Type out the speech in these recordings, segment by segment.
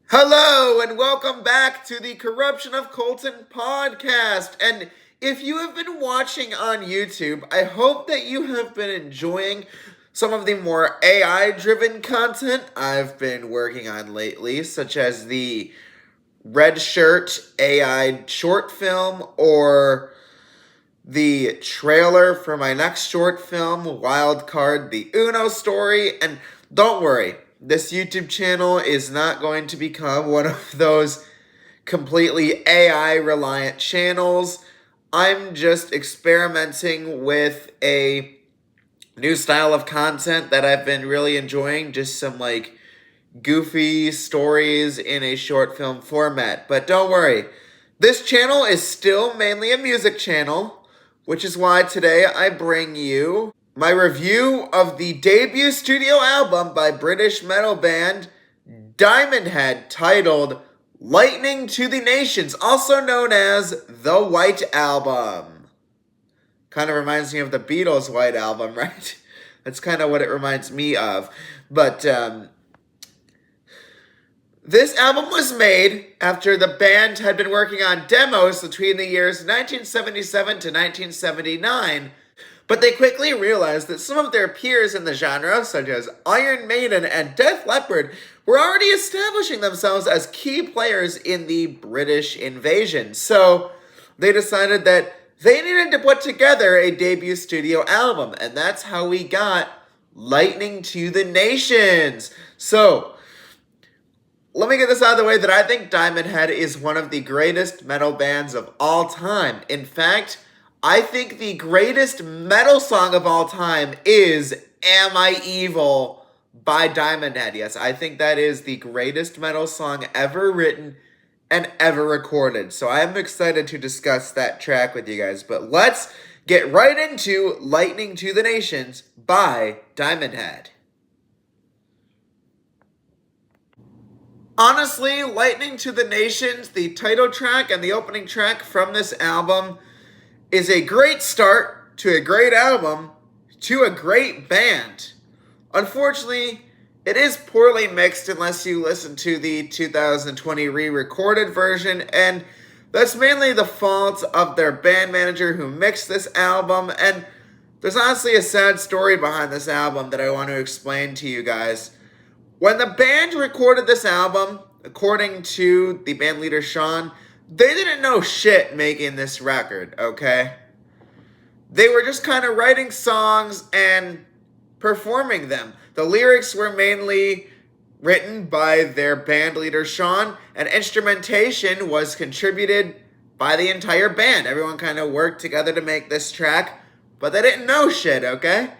Hello and welcome back to the Corruption of Colton podcast. And if you have been watching on YouTube, I hope that you have been enjoying some of the more AI-driven content I've been working on lately, such as the Red Shirt AI short film or the trailer for my next short film, Wildcard, the Uno story. And don't worry, this YouTube channel is not going to become one of those completely AI-reliant channels. I'm just experimenting with a new style of content that I've been really enjoying, just some goofy stories in a short film format. But don't worry, this channel is still mainly a music channel, which is why today I bring you my review of the debut studio album by British metal band Diamondhead, titled Lightning to the Nations, also known as The White Album. Kind of reminds me of the Beatles' White Album, right? That's kind of what it reminds me of. But this album was made after the band had been working on demos between the years 1977 to 1979, but they quickly realized that some of their peers in the genre, such as Iron Maiden and Def Leppard, were already establishing themselves as key players in the British invasion. So they decided that they needed to put together a debut studio album, and that's how we got Lightning to the Nations. So let me get this out of the way that I think Diamondhead is one of the greatest metal bands of all time. In fact, I think the greatest metal song of all time is Am I Evil by Diamondhead. Yes, I think that is the greatest metal song ever written and ever recorded. So I'm excited to discuss that track with you guys. But let's get right into Lightning to the Nations by Diamondhead. Honestly, Lightning to the Nations, the title track and the opening track from this album, is a great start to a great album to a great band. Unfortunately, it is poorly mixed unless you listen to the 2020 re-recorded version, and that's mainly the fault of their band manager who mixed this album. And there's honestly a sad story behind this album that I want to explain to you guys. When the band recorded this album, according to the band leader Sean, they didn't know shit making this record, okay? They were just kind of writing songs and performing them. The lyrics were mainly written by their band leader Sean, and instrumentation was contributed by the entire band. Everyone kind of worked together to make this track, but they didn't know shit, okay?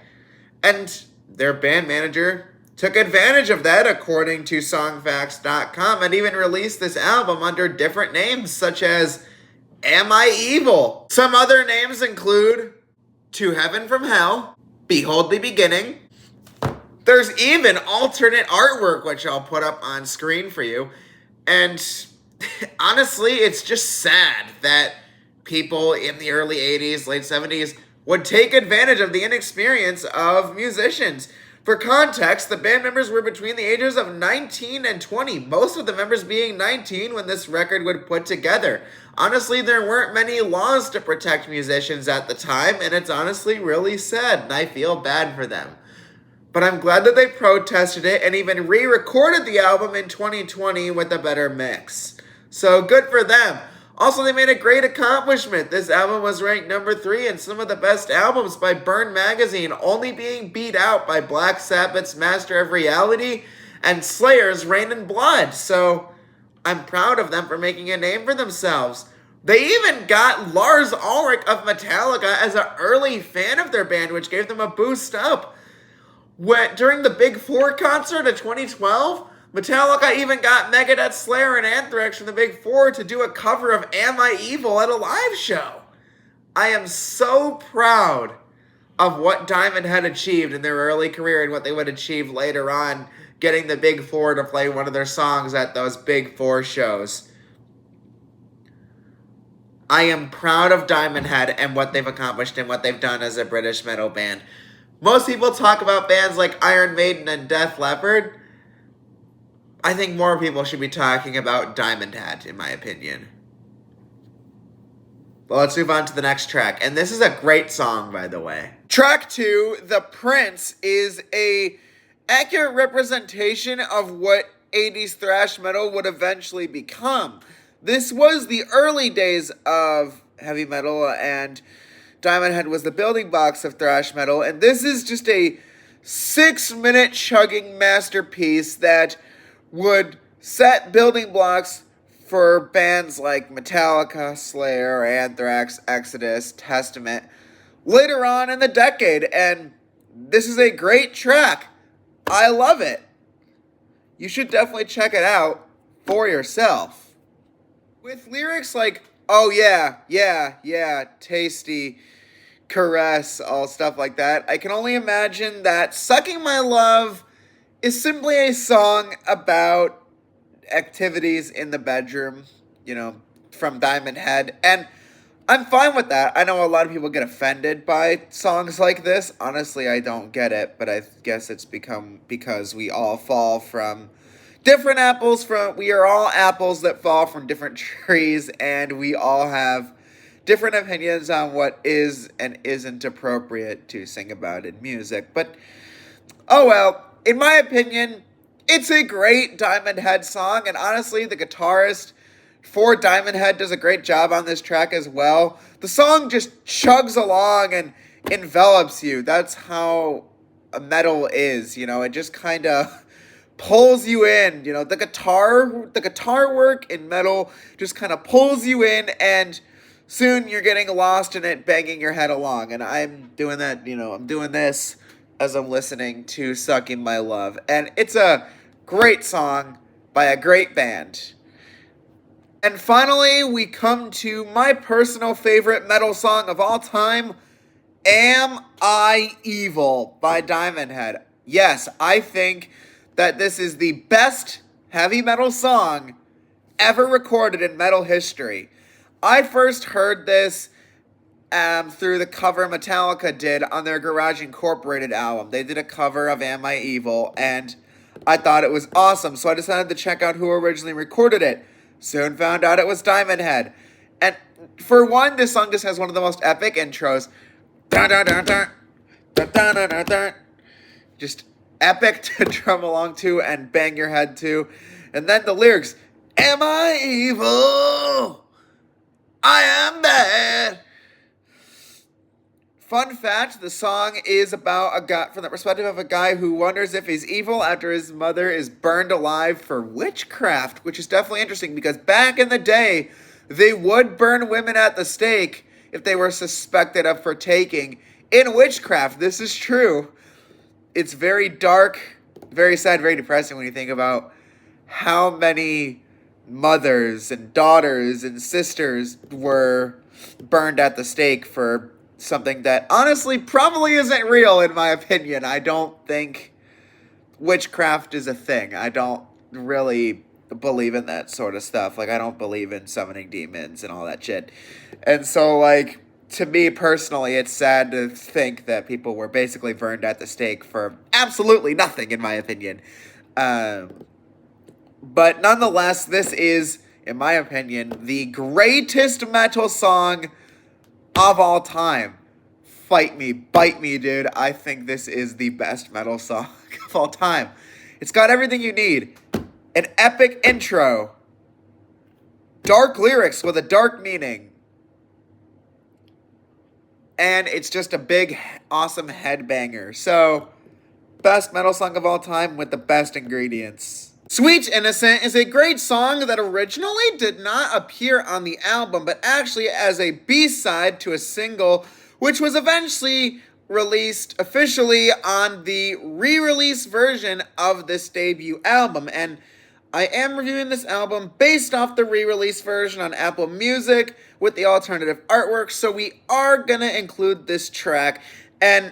And their band manager took advantage of that, according to songfacts.com, and even released this album under different names, such as Am I Evil? Some other names include To Heaven from Hell, Behold the Beginning. There's even alternate artwork, which I'll put up on screen for you. And honestly, it's just sad that people in the early 80s, late 70s would take advantage of the inexperience of musicians. For context, the band members were between the ages of 19 and 20, most of the members being 19 when this record was put together. Honestly, there weren't many laws to protect musicians at the time, and it's honestly really sad, and I feel bad for them. But I'm glad that they protested it and even re-recorded the album in 2020 with a better mix. So good for them. Also, they made a great accomplishment. This album was ranked number 3 in some of the best albums by Burn Magazine, only being beat out by Black Sabbath's Master of Reality and Slayer's Rain and Blood. So I'm proud of them for making a name for themselves. They even got Lars Ulrich of Metallica as an early fan of their band, which gave them a boost up. During the Big Four concert of 2012, Metallica even got Megadeth, Slayer, and Anthrax from the Big Four to do a cover of Am I Evil at a live show. I am so proud of what Diamond had achieved in their early career and what they would achieve later on, getting the Big Four to play one of their songs at those Big Four shows. I am proud of Diamondhead and what they've accomplished and what they've done as a British metal band. Most people talk about bands like Iron Maiden and Def Leppard. I think more people should be talking about Diamondhead, in my opinion. Well, let's move on to the next track. And this is a great song, by the way. Track 2, The Prince, is a accurate representation of what 80s thrash metal would eventually become. This was the early days of heavy metal, and Diamondhead was the building blocks of thrash metal, and this is just a 6-minute chugging masterpiece that would set building blocks for bands like Metallica, Slayer, Anthrax, Exodus, Testament later on in the decade, and this is a great track. I love it. You should definitely check it out for yourself. With lyrics like, oh yeah, yeah, yeah, tasty, caress, all stuff like that, I can only imagine that Sucking My Love is simply a song about activities in the bedroom, from Diamondhead, and I'm fine with that. I know a lot of people get offended by songs like this. Honestly, I don't get it, but I guess it's because we all fall from different apples. We are all apples that fall from different trees, and we all have different opinions on what is and isn't appropriate to sing about in music. But, oh well, in my opinion, it's a great Diamondhead song, and honestly, the guitarist for Diamondhead does a great job on this track as well. The song just chugs along and envelops you. That's how metal is, it just kind of pulls you in. The guitar work in metal just kind of pulls you in, and soon you're getting lost in it, banging your head along. And I'm doing that, I'm doing this as I'm listening to Sucking My Love. And it's a great song by a great band. And finally, we come to my personal favorite metal song of all time, Am I Evil by Diamondhead. Yes, I think that this is the best heavy metal song ever recorded in metal history. I first heard this through the cover Metallica did on their Garage Incorporated album. They did a cover of Am I Evil, and I thought it was awesome, so I decided to check out who originally recorded it. Soon found out it was Diamondhead. And for one, this song just has one of the most epic intros. Dun, dun, dun, dun. Dun, dun, dun, dun, dun. Just epic to drum along to and bang your head to. And then the lyrics, Am I evil? I am bad. Fun fact, the song is about a guy, from the perspective of a guy who wonders if he's evil after his mother is burned alive for witchcraft, which is definitely interesting because back in the day, they would burn women at the stake if they were suspected of partaking in witchcraft. This is true. It's very dark, very sad, very depressing when you think about how many mothers and daughters and sisters were burned at the stake for something that honestly probably isn't real, in my opinion. I don't think witchcraft is a thing. I don't really believe in that sort of stuff. I don't believe in summoning demons and all that shit. And so, to me personally, it's sad to think that people were basically burned at the stake for absolutely nothing, in my opinion. But nonetheless, this is, in my opinion, the greatest metal song of all time. Fight me, bite me, dude. I think this is the best metal song of all time. It's got everything you need. An epic intro. Dark lyrics with a dark meaning. And it's just a big, awesome headbanger. So, best metal song of all time with the best ingredients. Sweet Innocent is a great song that originally did not appear on the album, but actually as a B-side to a single, which was eventually released officially on the re-release version of this debut album. And I am reviewing this album based off the re-release version on Apple Music with the alternative artwork, so we are going to include this track. And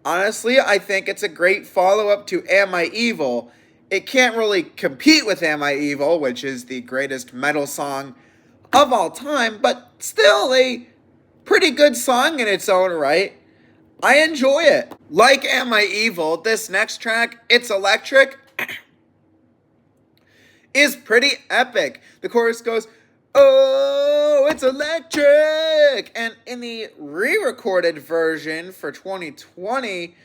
honestly, I think it's a great follow-up to Am I Evil? It can't really compete with Am I Evil, which is the greatest metal song of all time, but still a pretty good song in its own right. I enjoy it. Like Am I Evil, this next track, it's electric. is pretty epic. The chorus goes, "Oh, it's electric!" And in the re-recorded version for 2020,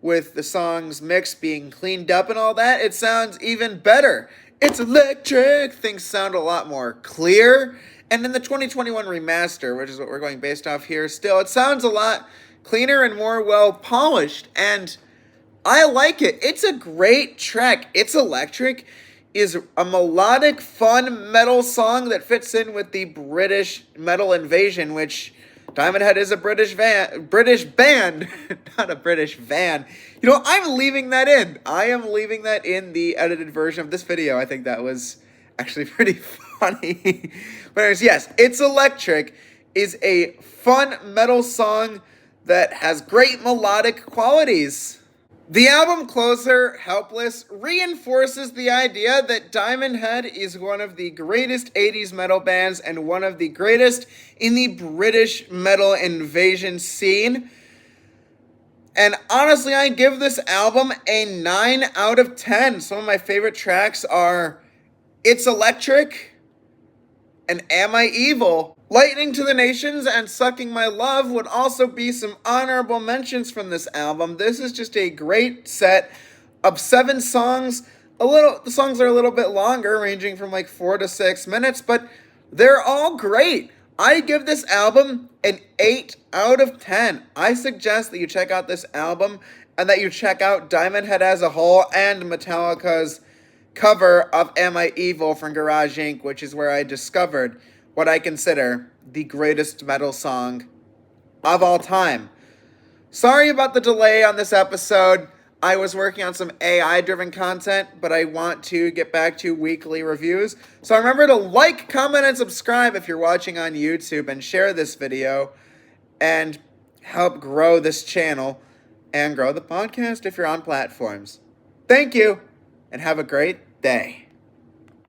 with the song's mix being cleaned up and all that, it sounds even better. It's electric! Things sound a lot more clear. And in the 2021 remaster, which is what we're going based off here still, it sounds a lot cleaner and more well polished. And I like it. It's a great track. It's Electric is a melodic, fun metal song that fits in with the British metal invasion, which Diamondhead is a British band, not a British van. You know, I'm leaving that in. I am leaving that in the edited version of this video. I think that was actually pretty funny. But anyways, yes, It's Electric is a fun metal song that has great melodic qualities. The album closer, Helpless, reinforces the idea that Diamondhead is one of the greatest 80s metal bands and one of the greatest in the British metal invasion scene. And honestly, I give this album a 9 out of 10. Some of my favorite tracks are It's Electric and Am I Evil? Lightning to the Nations and Sucking My Love would also be some honorable mentions from this album. This is just a great set of 7 songs. The songs are a little bit longer, ranging from like 4 to 6 minutes, but they're all great. I give this album an 8 out of 10. I suggest that you check out this album and that you check out Diamondhead as a whole and Metallica's cover of Am I Evil from Garage Inc., which is where I discovered what I consider the greatest metal song of all time. Sorry about the delay on this episode. I was working on some AI-driven content, but I want to get back to weekly reviews. So remember to like, comment, and subscribe if you're watching on YouTube, and share this video, and help grow this channel, and grow the podcast if you're on platforms. Thank you, and have a great day.